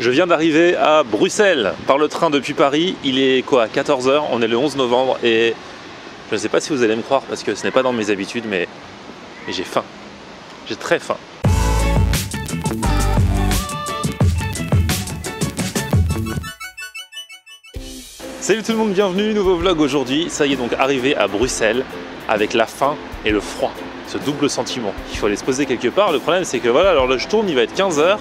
Je viens d'arriver à Bruxelles par le train depuis Paris. Il est quoi, 14 h, on est le 11 novembre et je ne sais pas si vous allez me croire parce que ce n'est pas dans mes habitudes, mais j'ai faim. J'ai très faim. Salut tout le monde, bienvenue, nouveau vlog aujourd'hui. Ça y est, donc arrivé à Bruxelles avec la faim et le froid. Ce double sentiment. Il faut aller se poser quelque part. Le problème c'est que voilà, alors là je tourne, il va être 15 h.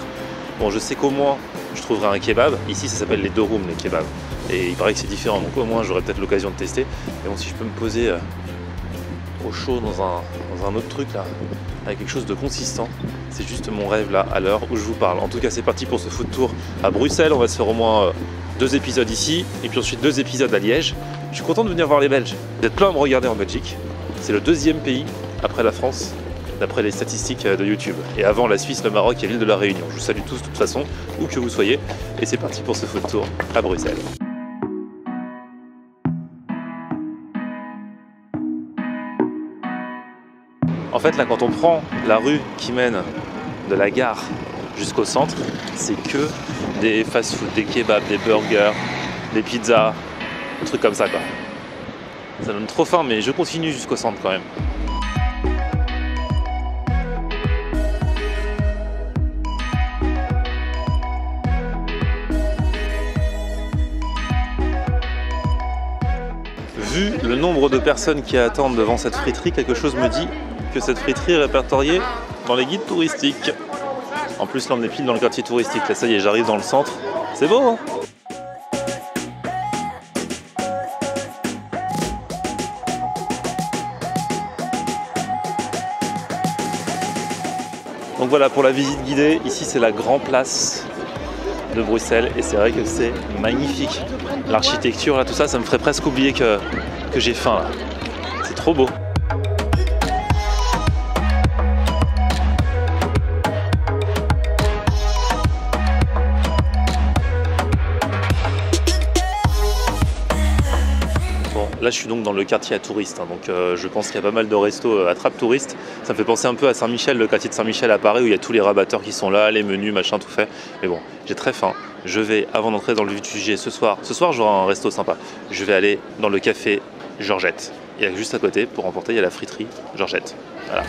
Bon, je sais qu'au moins je trouverai un kebab. Ici ça s'appelle les deux rooms, les kebabs. Et il paraît que c'est différent, donc au moins j'aurai peut-être l'occasion de tester. Et bon, si je peux me poser au chaud dans un autre truc là, avec quelque chose de consistant, c'est juste mon rêve là à l'heure où je vous parle. En tout cas c'est parti pour ce food tour à Bruxelles. On va se faire au moins 2 épisodes ici et puis ensuite 2 épisodes à Liège. Je suis content de venir voir les Belges. Vous êtes plein à me regarder en Belgique. C'est le 2e pays après la France, d'après les statistiques de YouTube. Et avant la Suisse, le Maroc et l'île de la Réunion. Je vous salue tous de toute façon, où que vous soyez. Et c'est parti pour ce food tour à Bruxelles. En fait, là, quand on prend la rue qui mène de la gare jusqu'au centre, c'est que des fast-food, des kebabs, des burgers, des pizzas, des trucs comme ça, quoi. Ça donne trop faim, mais je continue jusqu'au centre quand même. Vu le nombre de personnes qui attendent devant cette friterie, quelque chose me dit que cette friterie est répertoriée dans les guides touristiques. En plus là on est pile dans le quartier touristique, là ça y est, j'arrive dans le centre. C'est beau hein? Donc voilà pour la visite guidée, ici c'est la Grand Place de Bruxelles et c'est vrai que c'est magnifique. L'architecture là, tout ça, ça me ferait presque oublier que j'ai faim là. C'est trop beau. Bon, là je suis donc dans le quartier à touristes, hein, donc je pense qu'il y a pas mal de restos attrape touristes. Ça me fait penser un peu à Saint-Michel, le quartier de Saint-Michel à Paris où il y a tous les rabatteurs qui sont là, les menus, machin, tout fait. Mais bon, j'ai très faim. Je vais, avant d'entrer dans le vif du sujet, ce soir j'aurai un resto sympa. Je vais aller dans le café Georgette. Il y a juste à côté, pour emporter, il y a la friterie Georgette. Voilà.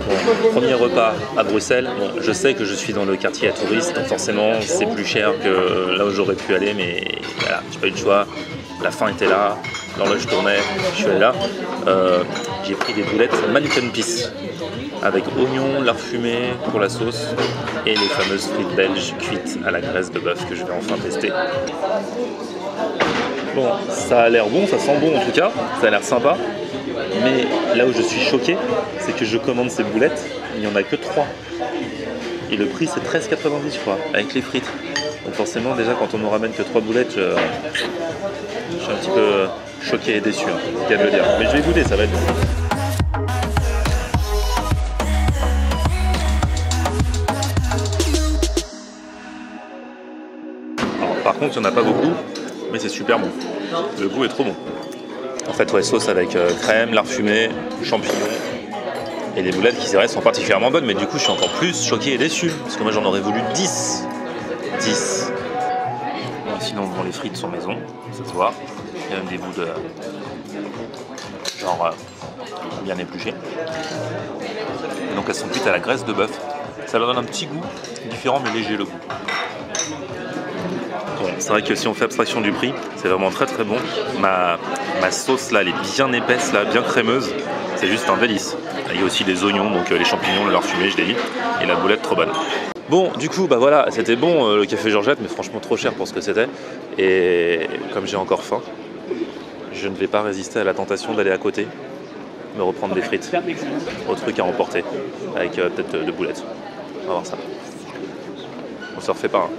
Bon, premier repas à Bruxelles. Bon, je sais que je suis dans le quartier à touristes, donc forcément c'est plus cher que là où j'aurais pu aller, mais voilà, j'ai pas eu le choix. La faim était là, l'horloge tournait, je suis allé là. J'ai pris des boulettes Manneken-Pis avec oignons, lard fumé pour la sauce et les fameuses frites belges cuites à la graisse de bœuf que je vais enfin tester. Bon, ça a l'air bon, ça sent bon en tout cas, ça a l'air sympa. Mais là où je suis choqué, c'est que je commande ces boulettes, il n'y en a que 3. Et le prix c'est 13,90 je crois, avec les frites. Donc forcément déjà quand on me ramène que 3 boulettes, je suis un petit peu choqué et déçu, hein, c'est qu'à me le dire. Mais je vais goûter, ça va être bon. Alors, par contre il n'y en a pas beaucoup, mais c'est super bon. Le goût est trop bon. En fait, ouais, sauce avec crème, lard fumé, champignons. Et les boulettes qui c'est vrai sont particulièrement bonnes, mais du coup je suis encore plus choqué et déçu. Parce que moi j'en aurais voulu 10. 10. Bon, sinon bon, les frites sont maison, ça se voit. Il y a même des bouts de genre bien épluchés. Et donc elles sont cuites à la graisse de bœuf. Ça leur donne un petit goût différent mais léger le goût. Bon, c'est vrai que si on fait abstraction du prix, c'est vraiment très très bon. Ma sauce là, elle est bien épaisse là, bien crémeuse. C'est juste un délice. Il y a aussi des oignons, donc les champignons, le lard fumé, je l'ai dit, et la boulette trop bonne. Bon, du coup, bah voilà, c'était bon le café Georgette, mais franchement trop cher pour ce que c'était. Et comme j'ai encore faim, je ne vais pas résister à la tentation d'aller à côté, me reprendre des frites, au truc à emporter, avec peut-être 2 boulettes. On va voir ça. On se refait pas. Hein.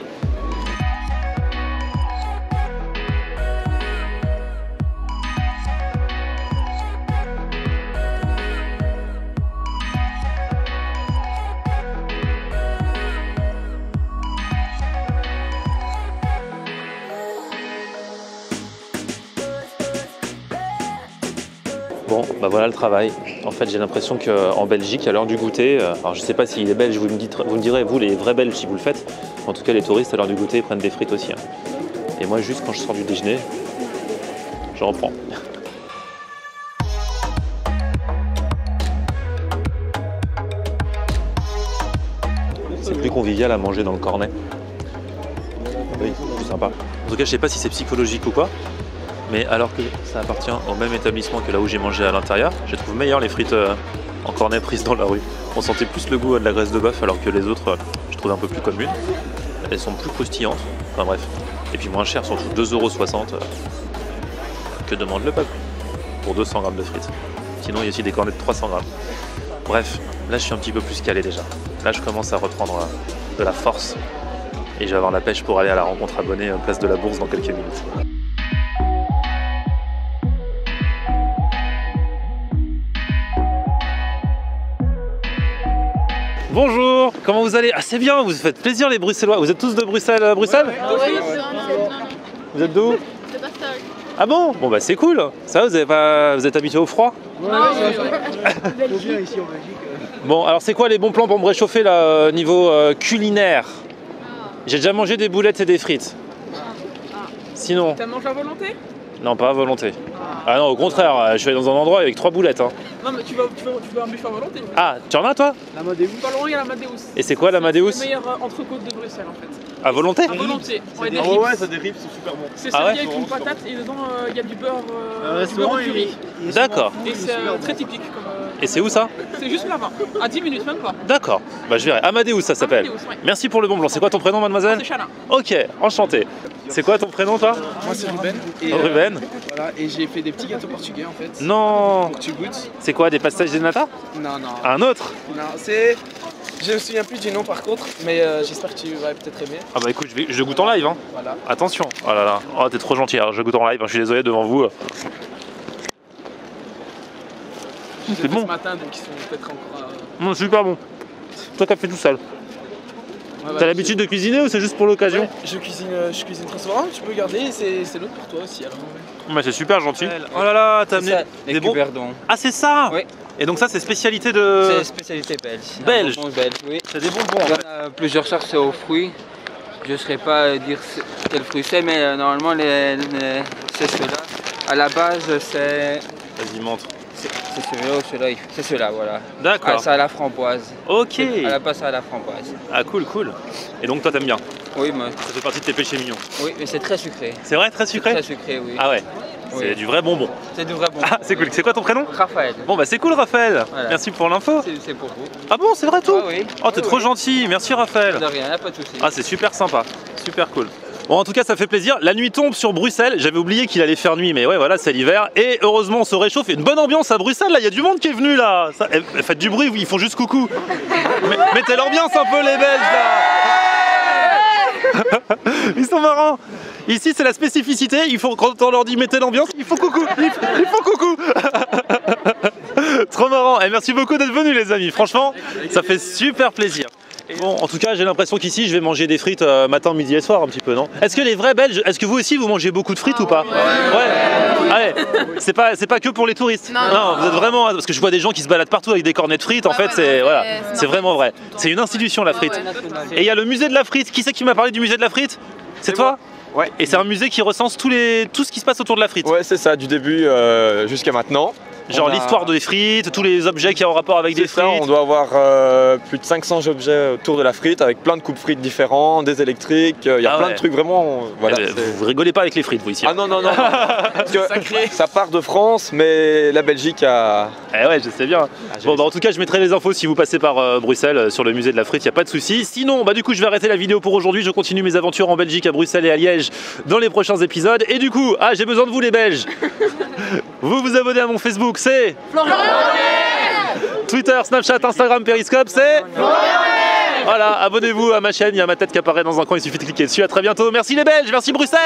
Bon, Bah voilà le travail. En fait, j'ai l'impression qu'en Belgique, à l'heure du goûter, alors je sais pas si les Belges, vous me direz, vous les vrais Belges, si vous le faites. En tout cas, les touristes, à l'heure du goûter, ils prennent des frites aussi. Hein. Et moi, juste quand je sors du déjeuner, je reprends. C'est plus convivial à manger dans le cornet. Oui, plus sympa. En tout cas, je sais pas si c'est psychologique ou quoi. Mais alors que ça appartient au même établissement que là où j'ai mangé à l'intérieur, je trouve meilleur les frites en cornet prises dans la rue. On sentait plus le goût de la graisse de bœuf alors que les autres, je trouve un peu plus communes. Elles sont plus croustillantes, enfin bref. Et puis moins chères, surtout 2,60 €. Que demande le peuple pour 200 grammes de frites. Sinon il y a aussi des cornets de 300 grammes. Bref, là je suis un petit peu plus calé déjà. Là je commence à reprendre de la force. Et je vais avoir la pêche pour aller à la rencontre abonnée place de la Bourse dans quelques minutes. Bonjour, comment vous allez? Ah c'est bien, vous faites plaisir les Bruxellois. Vous êtes tous de Bruxelles, Bruxelles? Oui, Vous êtes d'où? de Bastogne. Ah bon? Bon bah c'est cool. Ça vous êtes habitué au froid? Ouais, Bien ici en Belgique. Bon alors c'est quoi les bons plans pour me réchauffer là niveau culinaire? J'ai déjà mangé des boulettes et des frites. Sinon? T'as mangé à volonté? Non pas à volonté. Ah non au contraire, je suis allé dans un endroit avec 3 boulettes. Hein. Non mais tu vas un buffet à volonté. Ah tu en as toi? L'Amadeus. Pas loin il y a l'Amadeus. Et c'est quoi l'Amadeus? C'est le meilleur entrecôte de Bruxelles en fait. À volonté? À volonté. Ouais, des Ah ribs. ouais, ça des ribs, c'est super bon. C'est Ah ça ouais avec une patate et dedans il y a du beurre Restaurant, au curry. D'accord. Et c'est très typique comme. Et c'est où ça? C'est juste là-bas. À 10 minutes même pas. D'accord. Bah je verrai. Amadeus ça s'appelle. Amadeus, ouais. Merci pour le bon plan. C'est quoi ton prénom mademoiselle? C'est Chalin. Ok, enchanté. C'est quoi ton prénom toi? Moi c'est Ruben et, Ruben. voilà, et j'ai fait des petits gâteaux portugais en fait. Non. Pour que tu goûtes. C'est quoi, des passages de nata? Non, non. Un autre? Non, c'est. Je me souviens plus du nom par contre, mais j'espère que tu vas peut-être aimer. Ah bah écoute, je goûte en live hein. Voilà. Attention. Oh là là. Oh t'es trop gentil, alors je goûte en live, hein. Je suis désolé devant vous. J'ai C'est fait bon. ce matin donc ils sont peut-être encore. Non, super bon. Toi t'as fait tout seul. Ouais, T'as l'habitude de cuisiner ou c'est juste pour l'occasion? Ouais, je cuisine très souvent, tu peux garder, c'est l'autre pour toi aussi alors. Mais c'est super gentil. Oh là là, t'as amené Les des bons. cuberdons. Ah c'est ça? Oui. Et donc ça c'est spécialité de... C'est spécialité belge. Belge. Un bonbon belge, oui. C'est des bonbons en Il y fait. en a plusieurs sortes, c'est aux fruits. Je ne saurais pas dire quel fruit c'est, mais normalement c'est ceux-là. À la base, c'est Vas-y montre. celui-là ou celui-là. C'est ceux-là, voilà. Ah, D'accord. c'est à la framboise. Ok. À la base, c'est à la framboise. Ah cool cool. Et donc toi t'aimes bien? Oui, mais, Ça fait partie de tes péchés mignons. oui, mais c'est très sucré. C'est vrai, très sucré? Très sucré, oui. Ah ouais. C'est Oui. du vrai bonbon. C'est du vrai bon. Ah c'est cool. C'est quoi ton prénom? Raphaël, Bon bah c'est cool Raphaël. Voilà. Merci pour l'info. c'est pour vous. Ah bon c'est vrai tout? Ah oui. Oh t'es Oui, trop oui. gentil. Merci Raphaël. De rien, y a pas de souci. Ah c'est super sympa. Super cool. Bon en tout cas ça fait plaisir. La nuit tombe sur Bruxelles. J'avais oublié qu'il allait faire nuit mais ouais voilà c'est l'hiver. Et heureusement on se réchauffe. Il y a une bonne ambiance à Bruxelles là. Il y a du monde qui est venu là. Ça, faites du bruit, ils font juste coucou. Mettez l'ambiance un peu les Belges là. Ils sont marrants. Ici c'est la spécificité, quand on leur dit mettez l'ambiance, ils font coucou, ils font coucou. Trop marrant, et merci beaucoup d'être venus les amis, franchement ça fait super plaisir. Bon en tout cas j'ai l'impression qu'ici je vais manger des frites matin, midi et soir un petit peu non? Est-ce que les vrais Belges, est-ce que vous aussi vous mangez beaucoup de frites ou pas? Ouais. Allez, c'est pas que pour les touristes. Non, vous êtes vraiment, parce que je vois des gens qui se baladent partout avec des cornets de frites, en fait c'est voilà, c'est vraiment vrai. C'est une institution la frite. Et il y a le musée de la frite, qui c'est qui m'a parlé du musée de la frite? C'est toi? Ouais. Et c'est un musée qui recense tout ce qui se passe autour de la frite. Ouais, c'est ça, du début jusqu'à maintenant. Genre On a- l'histoire des frites, tous les objets qui ont rapport avec des C'est frites. ça, on doit avoir plus de 500 objets autour de la frite avec plein de coupes frites différents, des électriques, il y a Ah plein ouais. de trucs vraiment. Voilà, Eh ben, c'est- vous rigolez pas avec les frites vous ici. Ah non, non, non, non. Parce que ça part de France, mais la Belgique a. Eh ouais, je sais bien. Bon, bah, en tout cas, je mettrai les infos si vous passez par Bruxelles sur le musée de la frite, il n'y a pas de souci. Sinon, bah, du coup, je vais arrêter la vidéo pour aujourd'hui. Je continue mes aventures en Belgique, à Bruxelles et à Liège dans les prochains épisodes. Et du coup, j'ai besoin de vous, les Belges. Vous vous abonnez à mon Facebook, c'est Twitter, Snapchat, Instagram, Periscope, c'est Voilà, abonnez-vous à ma chaîne, il y a ma tête qui apparaît dans un coin, il suffit de cliquer dessus. À très bientôt. Merci les Belges, merci Bruxelles.